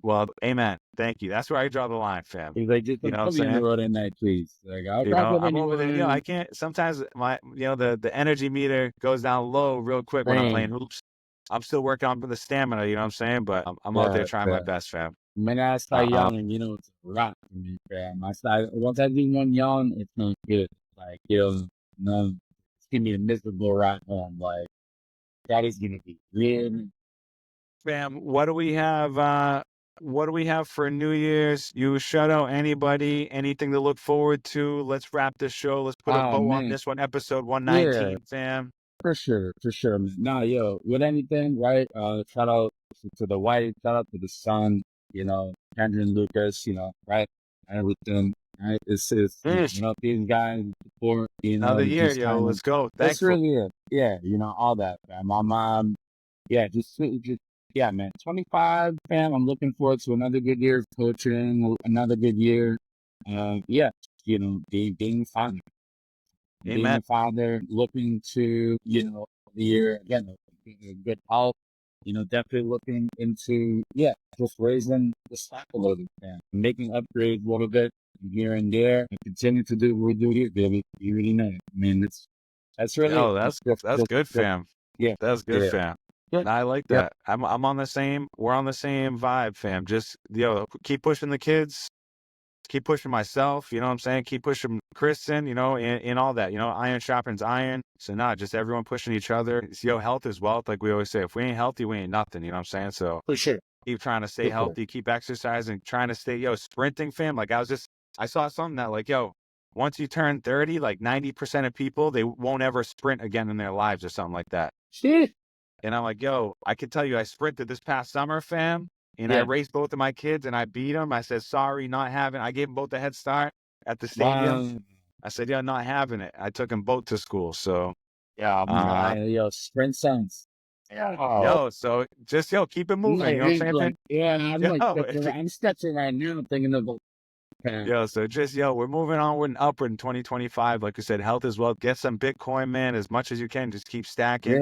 well, amen. Thank you. That's where I draw the line, fam. He's like, just You know don't what I'm put me on the saying? road at night, please. Like, I'll crack up I'm over there. I anyone. can't. Sometimes the energy meter goes down low real quick when I'm playing Same. hoops. I'm still working on the stamina. You know what I'm saying? But I'm out there Yeah, trying my fam. best, fam. The minute I start yelling, it's a wrap for me, fam. Once I do one yelling, it's not good. Like, no, it's gonna be a miserable ride home. Like, that is gonna be really. Fam, what do we have? What do we have for New Year's? You shout out anybody, anything to look forward to. Let's wrap this show. Let's put a Oh bow on man, this one, episode yeah, 119, fam. for sure, man. Nah, yo, with anything, right? Shout out to the wife, shout out to the son, Kendra and Lucas, right? Everything, right? Finish. These guys support, Another year, just yo. kind of, Let's go. that's Thankful. really it. Yeah, all that, man. My mom, yeah, yeah, man. 25, fam. I'm looking forward to another good year of coaching, another good year. Yeah, being fun being Amen. a father, looking to, the year again, good health, definitely looking into, just raising the stock a little bit, man, making upgrades a little bit here and there, and continue to do what we do here, baby. You already know it. I mean, that's really Yo, it. that's good, Just, fam. yeah, That's good, yeah, fam. yeah, I like yeah, that. We're on the same vibe, fam. Just keep pushing the kids, keep pushing myself, you know what I'm saying? Keep pushing Kristen, and all that, iron sharpens iron. So just everyone pushing each other. It's, health is wealth, like we always say. If we ain't healthy, we ain't nothing, you know what I'm saying? So for sure, keep trying to stay for sure. healthy, keep exercising, trying to stay, sprinting, fam. Like I saw something that like, once you turn 30, like 90% of people, they won't ever sprint again in their lives or something like that. Shit. And I'm like, I can tell you, I sprinted this past summer, fam, and I Yeah. raced both of my kids and I beat them. I said, sorry, not having. I gave them both a head start at the stadium. Wow. I said, not having it. I took them both to school. So, Yeah, sprint sense. Yeah. so just, keep it moving. You know what I'm He's saying, like, fam? yeah, I'm like, Yo, I'm sketching right now. I'm thinking about, so just, we're moving onward and upward in 2025. Like I said, health is wealth. Get some Bitcoin, man, as much as you can. Just keep stacking.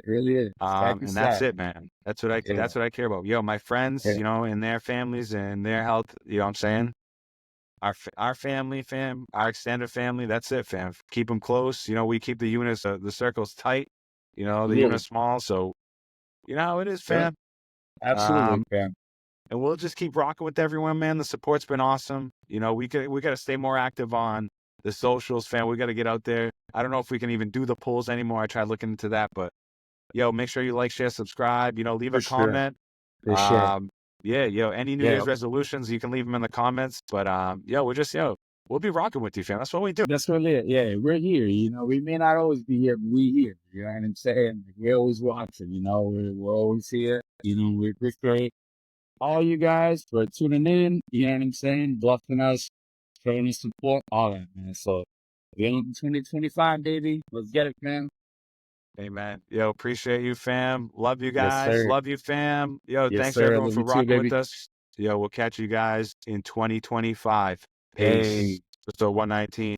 really it. Stack And that's stack. it, man. That's what Yeah. that's what I care about. My friends, Yeah. and their families and their health, you know what I'm saying? Our family, fam, our extended family, that's it, fam. Keep them close. We keep the units, the circles tight, the Really. units small. So, you know how it is, Yeah. fam. Absolutely, fam. And we'll just keep rocking with everyone, man. The support's been awesome. We got to stay more active on the socials, fam. We got to get out there. I don't know if we can even do the polls anymore. I tried looking into that, but make sure you like, share, subscribe, leave For a sure. comment. For sure. Any New Year's resolutions, you can leave them in the comments. But we're just, we'll be rocking with you, fam. That's what we do. That's really it. Yeah, we're here. We may not always be here, but we here. You know what I'm saying? Like, we're always watching. We're always here. We appreciate all you guys for tuning in. You know what I'm saying? Blessing us, showing us support, all that, man. So, we're in 2025, baby. Let's get it, man. Hey, man. Appreciate you, fam. Love you Yes, guys. sir. Love you, fam. Yes, Thanks sir. I everyone love for you too, rocking with baby. us. We'll catch you guys in 2025. Peace. Hey. Episode 119.